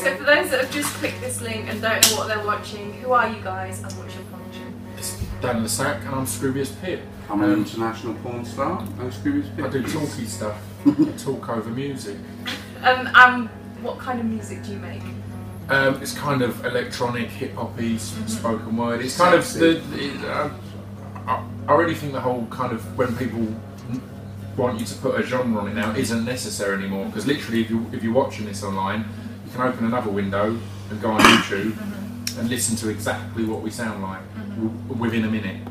so for those that have just clicked this link and don't know what they're watching, who are you guys and what's your function? It's Dan the Sack and I'm Scroobius Pip. I'm an international porn star. I'm Scroobius Pip. I do talky stuff. I talk over music. What kind of music do you make? It's kind of electronic, hip-hoppy, spoken word. It's kind of I really think the whole kind of when people want you to put a genre on it now isn't necessary anymore, because literally if you're watching this online, you can open another window and go on YouTube and listen to exactly what we sound like within a minute.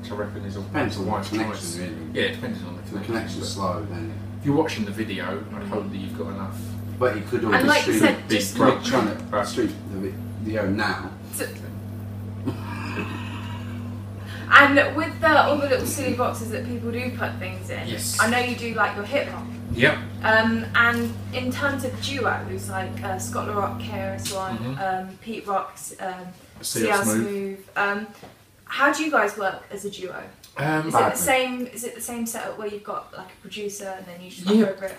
Which I reckon is a depends on wise the connection, choice. really. Yeah, it depends on the connection. If the connection's slow, then. If you're watching the video, I'd hope that you've got enough. But you could always and like stream you said, just trying to stream the video now. And with all the little silly boxes that people do put things in, yes. I know you do like your hip hop. Yep. And in terms of duos, like Scott La Rock, KRS-One, Pete Rock's CL Smooth, how do you guys work as a duo? Is it the same setup where you've got like a producer and then you just go over it?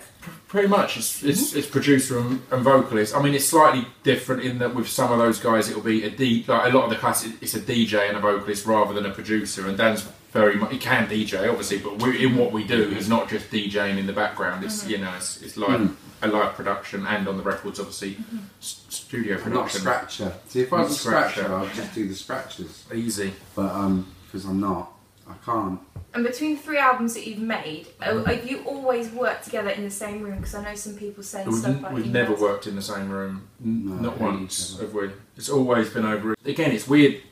Pretty much. It's producer and vocalist. I mean, it's slightly different in that with some of those guys it'll be like a lot of the classics, it's a DJ and a vocalist rather than a producer. And Dan's very much, he can DJ obviously, but in what we do is not just DJing in the background. It's you know it's like a live production and on the records obviously studio production. Not scratcher. See, if I was a scratcher, I'd just do the scratches. Easy. But because I'm not. I can't. And between 3 albums that you've made, have you always worked together in the same room? Because I know some people saying stuff like we've never worked in the same room, not once have we. It's always been over. Again, it's weird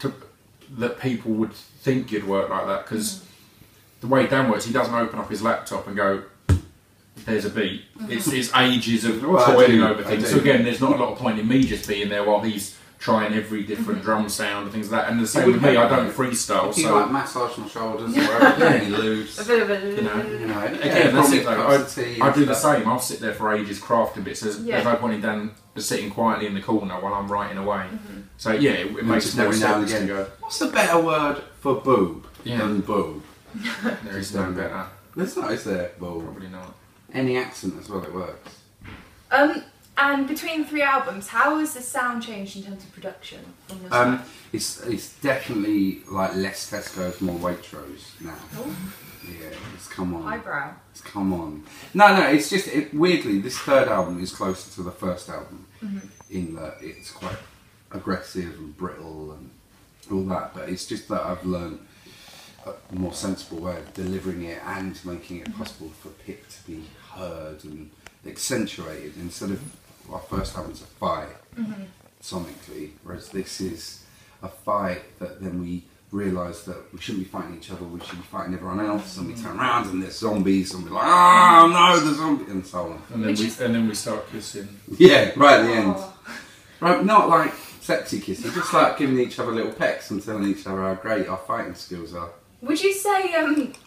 that people would think you'd work like that, because the way Dan works, he doesn't open up his laptop and go, "There's a beat." It's ages of toiling over things. So again, there's not a lot of point in me just being there while he's trying every different drum sound and things like that. And the same with me, I don't freestyle. So So like massage my shoulders, or whatever, loose. Again, that's it though. I do the same. I'll sit there for ages crafting bits. There's no point in Dan sitting quietly in the corner while I'm writing away. So yeah, it makes more sense to go. What's the better word for boob than boob? There is no better. There's not, is there? Boob. Probably not. Any accent as well, it works. And between the 3 albums, how has the sound changed in terms of production from your side? It's definitely like less Tesco's, more Waitrose now. Oh. Yeah, it's come on. Eyebrow. It's come on. No, it's just weirdly this third album is closer to the first album in that it's quite aggressive and brittle and all that. But it's just that I've learned a more sensible way of delivering it and making it possible for Pip to be heard and accentuated instead of our first album's a fight sonically, whereas this is a fight that then we realise that we shouldn't be fighting each other, we should be fighting everyone else, and we turn around and there's zombies and we're like, oh no, the zombie, and so on. And then we start kissing. Yeah, right at the end. Right, not like sexy kissing, just like giving each other little pecks and telling each other how great our fighting skills are. Would you say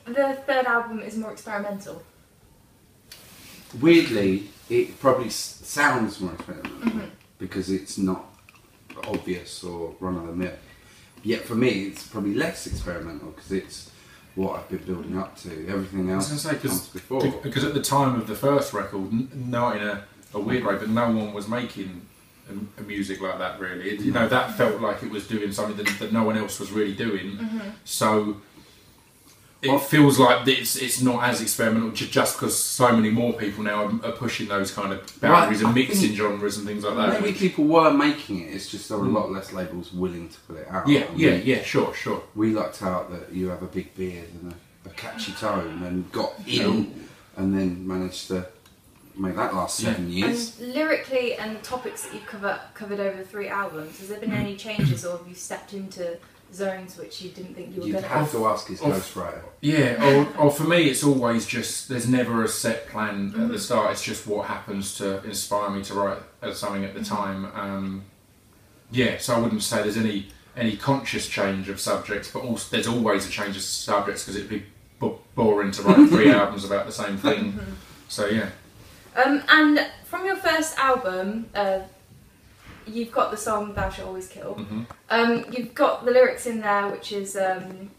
the third album is more experimental? Weirdly, it probably sounds more experimental because it's not obvious or run-of-the-mill. Yet for me, it's probably less experimental because it's what I've been building up to. Everything else comes before. Because at the time of the first record, not in a weird way, but no one was making a music like that really. You know, that felt like it was doing something that no one else was really doing. So it feels like it's not as experimental just because so many more people now are pushing those kind of boundaries and mixing genres and things like that. Maybe people were making it, it's just there were a lot less labels willing to put it out. Yeah, sure. We lucked out that you have a big beard and a catchy tone and got in and then managed to make that last 7 years. And lyrically and the topics that you've covered over the 3 albums, has there been any changes or have you stepped into zones which you didn't think you were going to have to ask his ghostwriter. Yeah, or for me it's always just, there's never a set plan at the start, it's just what happens to inspire me to write something at the time. So I wouldn't say there's any conscious change of subjects, but also there's always a change of subjects because it'd be boring to write 3 albums about the same thing. So yeah. And from your first album, you've got the song Thou Shalt Always Kill. You've got the lyrics in there, which is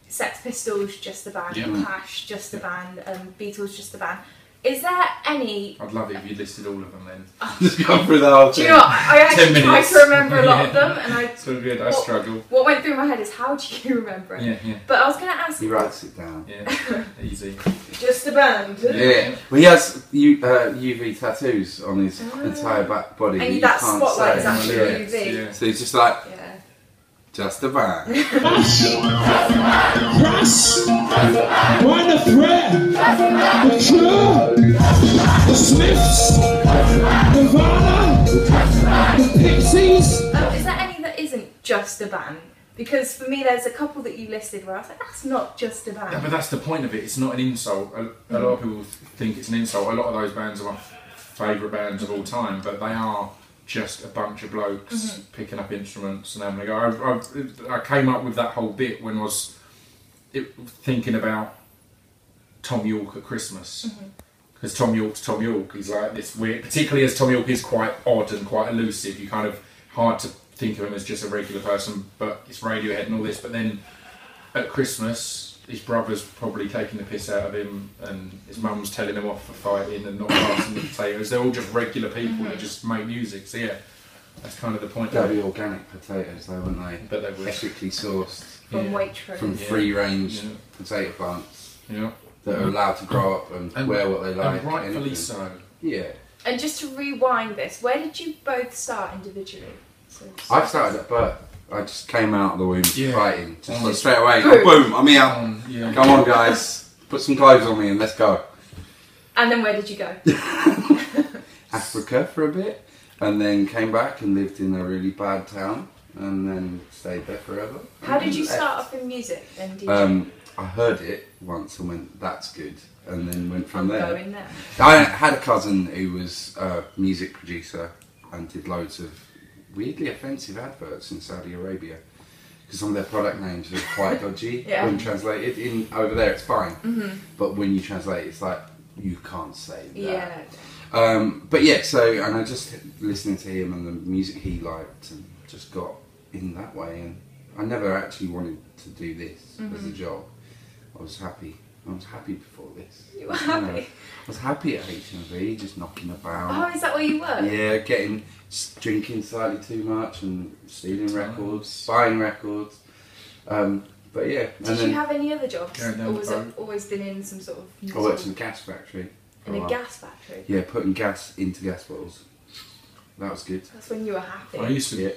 Sex Pistols, just the band, Clash, just the band, Beatles, just the band. Is there any... I'd love it if you listed all of them then. Just go through the whole thing. Do you know what? I actually tried to remember a lot of them, and It's so good, I struggle. What went through my head is, how do you remember it? Yeah. But I was going to ask... He writes it down. Yeah, easy. Just a band. Yeah. Well, he has UV tattoos on his entire back body. And that spotlight is actually UV. Yeah. So he's just like... Yeah. Just a van. Crush, Run the Thread, the Cure, the Smiths, Nirvana, the Pixies. Is there any that isn't just a band? Because for me, there's a couple that you listed where I was like, that's not just a band. Yeah, but that's the point of it. It's not an insult. A lot of people think it's an insult. A lot of those bands are my favourite bands of all time, but they are just a bunch of blokes picking up instruments and having a go. I came up with that whole bit when I was thinking about Tom York at Christmas. Because Tom York's Tom York. He's like this weird, particularly as Tom York is quite odd and quite elusive. You kind of hard to think of him as just a regular person, but it's Radiohead and all this. But then at Christmas, his brother's probably taking the piss out of him, and his mum's telling him off for fighting and not passing the potatoes. They're all just regular people that just make music. So yeah, that's kind of the point. They'll be organic potatoes, though, wouldn't they? But they would. Ethically sourced From Waitrose. from free-range potato plants Yeah. that are allowed to grow up and wear what they like. And rightfully anything. so. Yeah. And just to rewind this, where did you both start individually? I started at birth. I just came out of the womb fighting. Just like straight away. Boom. Oh, boom, I'm here. Come on, guys. Put some clothes on me and let's go. And then where did you go? Africa for a bit. And then came back and lived in a really bad town. And then stayed there forever. How did you start off in music then, DJ? I heard it once and went, that's good. And then went from there. Going there. I had a cousin who was a music producer and did loads of weirdly offensive adverts in Saudi Arabia because some of their product names are quite dodgy when translated. In over there it's fine, but when you translate it's like you can't say that. But yeah, so and I just listening to him and the music he liked and just got in that way, and I never actually wanted to do this as a job. I was happy before this. You were happy? I was happy at HMV, just knocking about. Oh, is that where you were? Yeah, drinking slightly too much and stealing records, buying records. But yeah. Did you have any other jobs? Going down Or the was boat. it always been in some sort of music? I worked in a gas factory. In a gas factory? Yeah, putting gas into gas bottles. That was good. That's when you were happy. I used to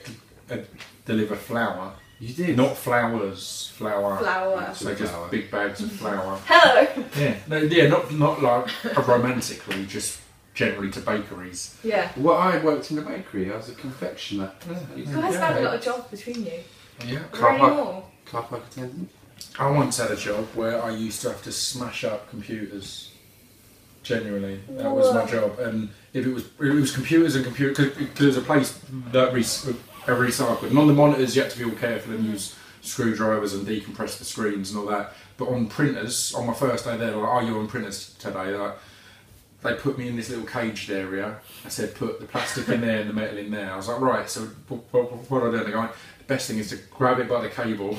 deliver flour. You did? Not flowers, flour. Flour. So just big bags of flour. Hello! Yeah, not like romantically, just generally to bakeries. Yeah. Well, I worked in a bakery. I was a confectioner. You guys have had a lot of jobs between you. Yeah. Car more? park attendant. I once had a job where I used to have to smash up computers. Genuinely, that was my job. And if it was computers and computers, because there's a place that recycled, and on the monitors you had to be all careful and use screwdrivers and decompress the screens and all that. But on printers, on my first day there, they're like, "Are you on printers today?" Like, they put me in this little caged area. I said, "Put the plastic in there and the metal in there." I was like, "Right." So what do I do? They go, "The best thing is to grab it by the cable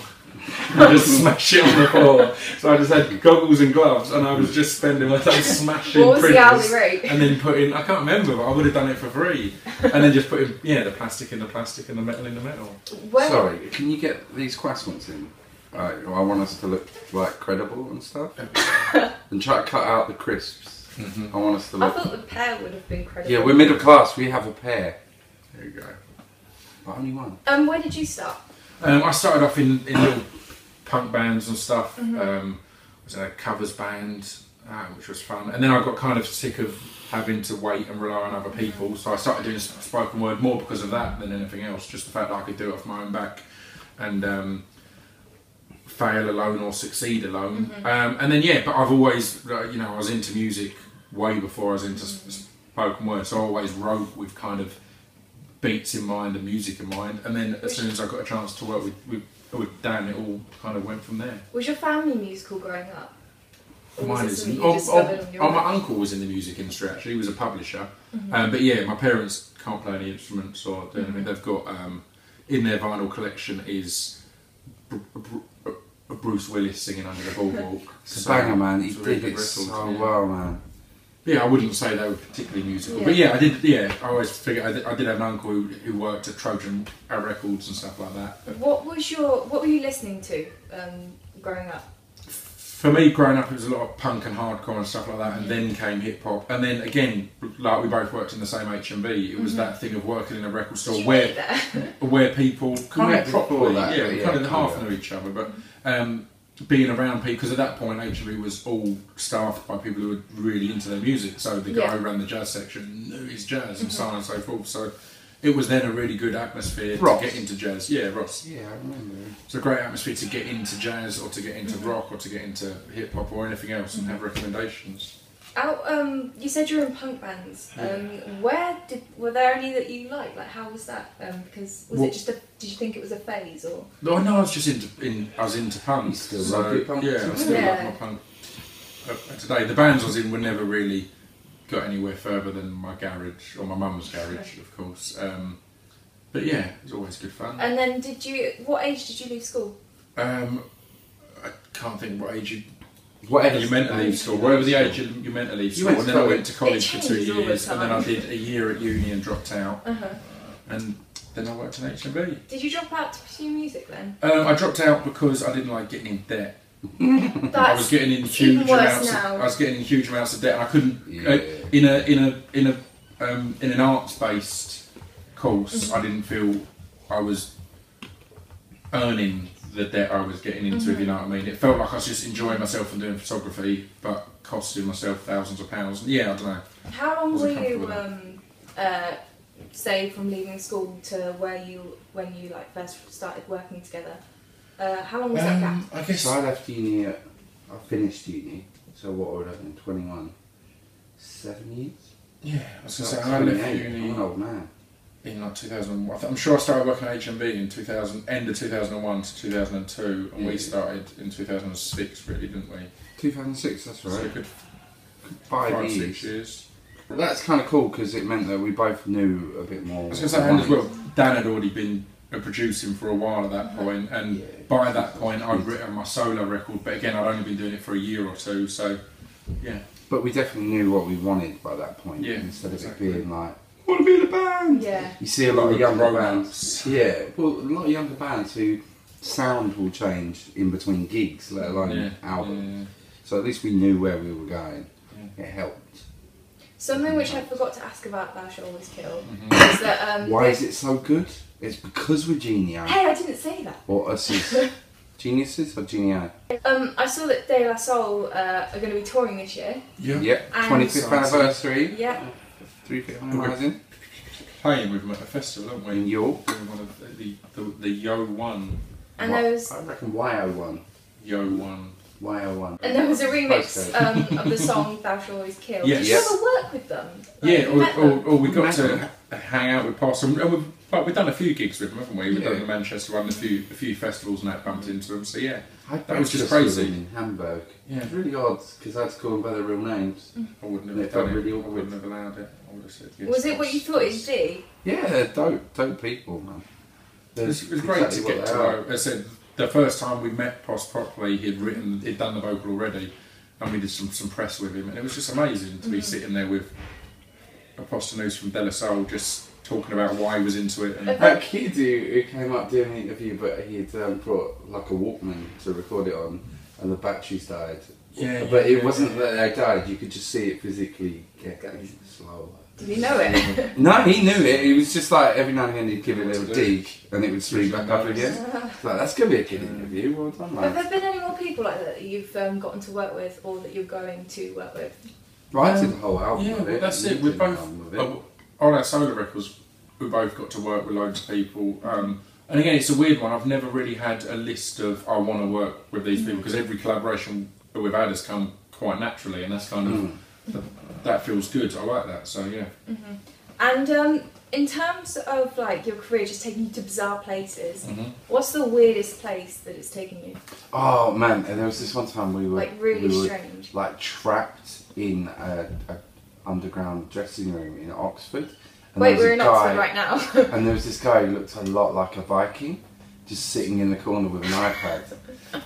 and just smash it on the floor." So I just had goggles and gloves, and I was just spending my time smashing What was printers, the hourly rate? and then putting, I can't remember, but I would have done it for free, and then just putting the plastic in the plastic and the metal in the metal. Where? Sorry, can you get these croissants in? I want us to look like credible and stuff, and try to cut out the crisps. I want us to I look. thought the pear would have been credible. Yeah, we're middle class. We have a pair, There you go. but only one. Where did you start? I started off in little punk bands and stuff. Was in a covers band, which was fun. And then I got kind of sick of having to wait and rely on other people, so I started doing spoken word more because of that than anything else. Just the fact that I could do it off my own back and fail alone or succeed alone. And then but I've always, I was into music way before I was into spoken word, so I always wrote with kind of beats in mind and music in mind. And then as soon as I got a chance to work with Dan, it all kind of went from there. Was your family musical growing up? Or was Mine it isn't. something you discovered on your own? My uncle was in the music industry actually. He was a publisher. But yeah, my parents can't play any instruments or do anything. They've got in their vinyl collection is Bruce Willis singing Under the Boardwalk. It's a banger, man. He it's a really did good it record, so yeah. well, man. Yeah, I wouldn't say they were particularly musical, but yeah, I did. Yeah, I always figured I did have an uncle who worked at Trojan Records and stuff like that. What were you listening to growing up? For me, growing up, it was a lot of punk and hardcore and stuff like that, and then came hip hop, and then again, like we both worked in the same HMV. It was that thing of working in a record store where people kind of properly, kind of half knew each other, but. Being around people, because at that point HMV was all staffed by people who were really into their music, so the guy who ran the jazz section knew his jazz and so on and so forth, so it was then a really good atmosphere to get into jazz. Yeah, Ross. Yeah, I remember. It's a great atmosphere to get into jazz or to get into rock or to get into hip hop or anything else and have recommendations. You said you were in punk bands. Were there any that you liked? Like, how was that? Because it just did you think it was a phase or? No, I was just into punk. You still love your punk? Yeah, I still love my punk. Today, the bands I was in were never really got anywhere further than my garage or my mum's garage, of course. But yeah, it was always good fun. And then, what age did you leave school? I can't think what age you. Whatever you meant to leave school, whatever the age you meant to leave school, and then I went to college for 2 years, and then I did a year at uni and dropped out, and then I worked in HMV. Did you drop out to pursue music then? I dropped out because I didn't like getting in debt. I was getting in huge amounts. I was getting in huge amounts of debt, and I couldn't. In an arts-based course, I didn't feel I was earning the debt I was getting into, if you know what I mean. It felt like I was just enjoying myself and doing photography, but costing myself thousands of pounds. Yeah, I don't know. How long were you, say, from leaving school to when you like first started working together? How long was that gap? I guess I left uni. I finished uni. So what would I have been? 21. 7 years. Yeah, I was going to say I left uni. I'm an old man. In like 2001, I'm sure I started working at HMV in end of 2001 to 2002, and we started in 2006, really, didn't we? 2006, that's right. So good 5 years. 6 years. But that's kind of cool because it meant that we both knew a bit more. I was going to say, and as well, Dan had already been producing for a while at that point, and by that point I'd written my solo record, but again I'd only been doing it for a year or two, so yeah. But we definitely knew what we wanted by that point, instead of it being like, I want to be in a band. Yeah. You see a lot of younger bands. Yeah, well, a lot of younger bands who sound will change in between gigs, let alone albums. Yeah. So at least we knew where we were going. Yeah. It helped. Something which I forgot to ask about Thou Shalt Always Kill is that why is it so good? It's because we're genii. Hey, I didn't say that. Or us as geniuses or genii? I saw that De La Soul are going to be touring this year. Yeah. Yep. 25th anniversary. Yeah. 3 on the horizon. Playing with them at a festival, aren't we? In York. Doing one of the Yo One. And there was. I reckon YO1. Yo One. YO1. And there was a remix of the song Thou Shalt Always Kill. Yes. Did you ever work with them? Or we got to hang out with Poss, and we've done a few gigs with them, haven't we? We've done the Manchester one, a few festivals and that, bumped into them. So yeah, that was just crazy. In Hamburg. Yeah, it's really odd because I had to call them by their real names. I wouldn't have done it. Really awkward. I wouldn't have allowed it. I would have said yes. Was it what you thought it'd be? Yeah, they're dope people, man. It was great to get to know. As I said, the first time we met Poss properly, he'd done the vocal already, and we did some press with him, and it was just amazing to be sitting there with a Postanus from De La Soul just talking about why he was into it. And that kid who came up doing the interview, but he had brought like a Walkman to record it on, and the batteries died. Yeah, but it wasn't that they died. You could just see it physically getting slow. Did he know it? No, he knew it. It was just like every now and again he'd give it a little dig, and it would speed back up again. Like, that's gonna be a good interview. Well done, man. Have there been any more people like that you've gotten to work with, or that you're going to work with? Writing the whole album. Yeah, of it. That's it. We're both on our solo records. We both got to work with loads of people. And again, it's a weird one. I've never really had a list of I want to work with these people, because every collaboration that we've had has come quite naturally, and that's kind of that feels good. I like that. So yeah. And in terms of like your career, just taking you to bizarre places, what's the weirdest place that it's taken you? Oh man, and there was this one time we were like really strange, like trapped in a underground dressing room in Oxford. And wait, we're in Oxford right now. And there was this guy who looked a lot like a Viking, just sitting in the corner with an iPad,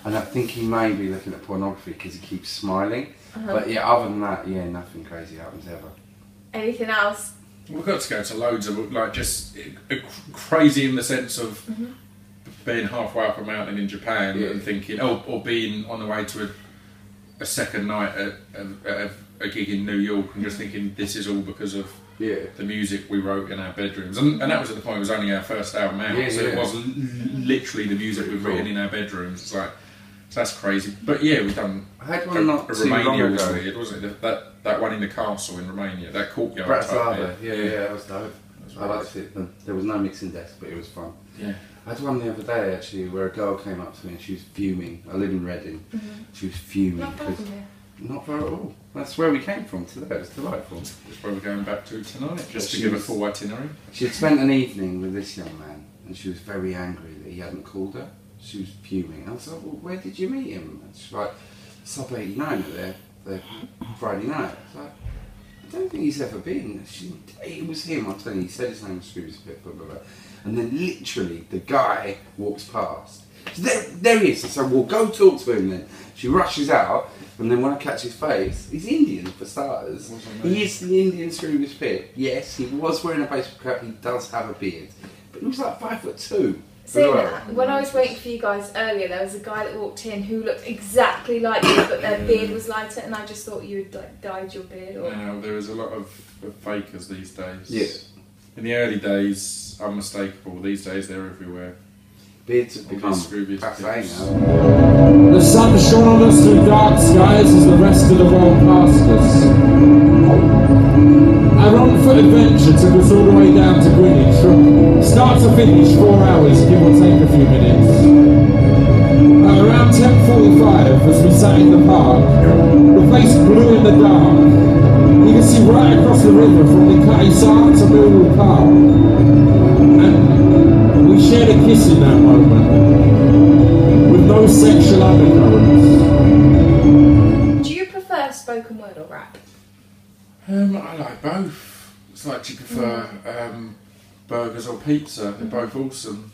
and I think he may be looking at pornography because he keeps smiling. But yeah, other than that, yeah, nothing crazy happens ever. Anything else? We've got to go to loads of, like, just crazy in the sense of being halfway up a mountain in Japan and thinking, or being on the way to a second night at a gig in New York and just thinking this is all because of the music we wrote in our bedrooms. And that was at the point it was only our first album out, so it was literally the music we've written in our bedrooms. It's like, so that's crazy. But yeah, we've done. I had one not too long Romania ago. was weird, wasn't it? That one in the castle in Romania, that courtyard. Bratislava, yeah, that was dope. I liked it. There was no mixing desk, but it was fun. Yeah. I had one the other day actually where a girl came up to me and she was fuming. I live in Reading. She was fuming. Not far from here. Not far at all. That's where we came from today. It was delightful. That's where we're going back to tonight, just to give a full itinerary. She had spent an evening with this young man and she was very angry that he hadn't called her. She was fuming. I was like, well, where did you meet him? And she's like, Sub 89 at their Friday night. I was like, I don't think he's ever been. It was him, I'll tell you. He said his name was Scroobius Pip, blah, blah, blah. And then literally the guy walks past. So there he is. I said, well, go talk to him then. She rushes out, and then when I catch his face, he's Indian for starters. He is the Indian Scroobius Pip. Yes, he was wearing a baseball cap. He does have a beard, but he was like 5'2". Saying that, when I was waiting for you guys earlier, there was a guy that walked in who looked exactly like you, but their beard was lighter, and I just thought you had like dyed your beard. Or... No, there is a lot of fakers these days. Yeah. In the early days, unmistakable. These days, they're everywhere. Beards have become Scroobius passe now. The sun shone on us through dark skies as the rest of the world passed us. Our on-foot adventure took us all the way down to Greenwich. From start to finish, 4 hours, give or take a few minutes. Around 10:45, as we sat in the park, the place blew in the dark. You can see right across the river from the Kaisar to Millwall Park. And we shared a kiss in that moment, with no sexual undercurrents. Do you prefer spoken word or rap? I like both. It's like, do you prefer burgers or pizza? They're both awesome.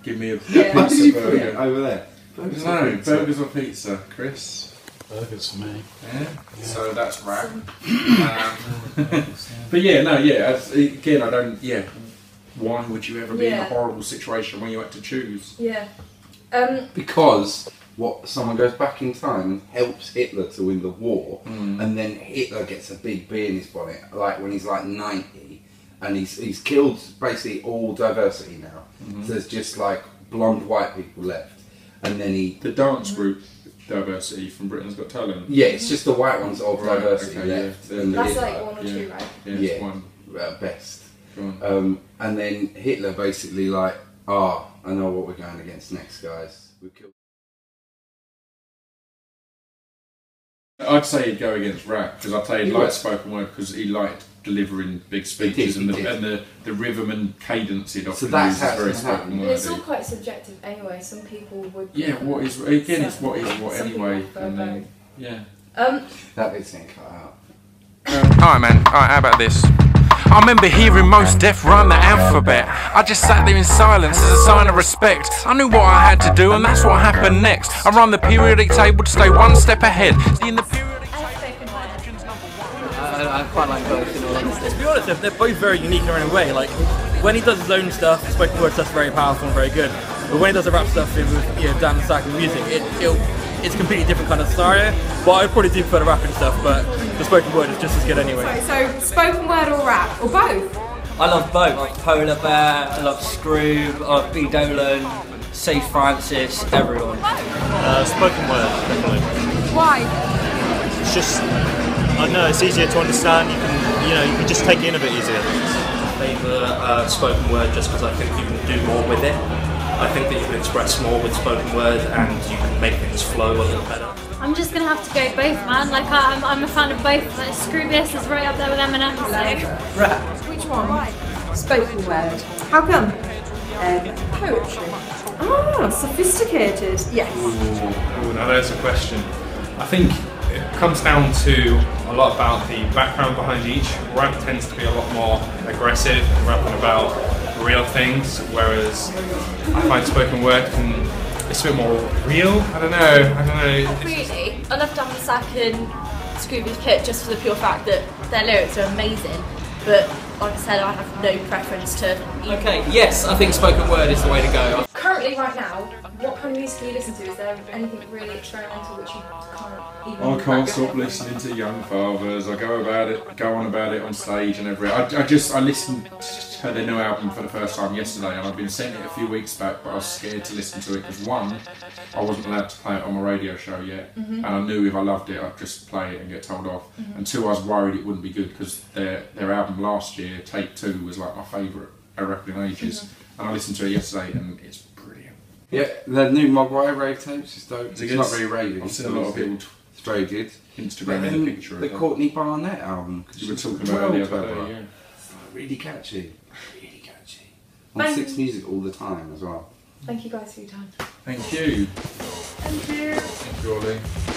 Give me a pizza burger. Over there. Burgers or pizza, Chris? Burgers for me. Yeah. So that's rap. But again, I don't. Yeah. Why would you ever be in a horrible situation where you had to choose? Yeah. Because someone goes back in time and helps Hitler to win the war, and then Hitler gets a big bee in his bonnet, like when he's like 90, and he's killed basically all diversity now. So there's just like blonde white people left, and then the dance group Diversity from Britain's Got Talent. Yeah, it's just the white ones of diversity left. Yeah. That's like 1 or 2, right? Yeah, one. Best. And then Hitler basically like, I know what we're going against next, guys. We killed. I'd say he'd go against rap because I'd say he liked spoken word because he liked delivering big speeches and the rhythm and cadence he'd often use is very spoken word. It's all quite subjective anyway. Some people would. Yeah, it's what anyway. And then, that bit's getting cut out. Alright man, how about this? I remember hearing Mos Def rhyme the alphabet. I just sat there in silence as a sign of respect. I knew what I had to do and that's what happened next. I run the periodic table to stay one step ahead. In the periodic I quite like both, in all honesty. To be honest, they're both very unique in their own way. Like, when he does his own stuff, spoken word stuff's very powerful and very good. But when he does the rap stuff with Dan Sack and music, it's a completely different kind of scenario. But I'd probably do prefer the rapping stuff, but the spoken word is just as good anyway. So spoken word or rap, or both? I love both. I love Polar Bear, I love Scroob, I love B. Dolan, C. Francis, everyone. Spoken word, definitely. Why? It's just, I don't know, it's easier to understand. You can just take it in a bit easier. I favour spoken word just because I think you can do more with it. I think that you can express more with spoken word and you can make things flow a little better. I'm just going to have to go both, man. Like, I'm a fan of both. Like, Scroobius is right up there with Eminem, so... Rap. Which one? Spoken word. How come? Poetry. Oh, sophisticated. Yes. Ooh, now there's a question. I think it comes down to a lot about the background behind each. Rap tends to be a lot more aggressive, rapping about real things, whereas I find spoken word it's a bit more real. I don't know. Really, I love Dan Sack and Scroobius Pip just for the pure fact that their lyrics are amazing. But like I said, I have no preference to. Okay, yes, I think spoken word is the way to go. Currently, right now, what kind of music do you listen to? Is there anything really experimental which you can't even? I can't stop listening to Young Fathers. I go on about it on stage and everything. I listened to their new album for the first time yesterday, and I've been sent it a few weeks back, but I was scared to listen to it because one, I wasn't allowed to play it on my radio show yet, and I knew if I loved it, I'd just play it and get told off. And two, I was worried it wouldn't be good because their album last year, Take Two, was like my favourite record in ages, and I listened to it yesterday, and it's brilliant. Yeah, the new Mogwai rave tapes is dope. It's not very ravey. I've seen a lot of people. It's very good. Instagram the picture. The Courtney Barnett album. You were talking about it the other day, yeah. Really catchy. Really catchy. On Thank 6 Music all the time as well. Thank you guys for your time. Thank you. Thank you. Thank you, Ollie.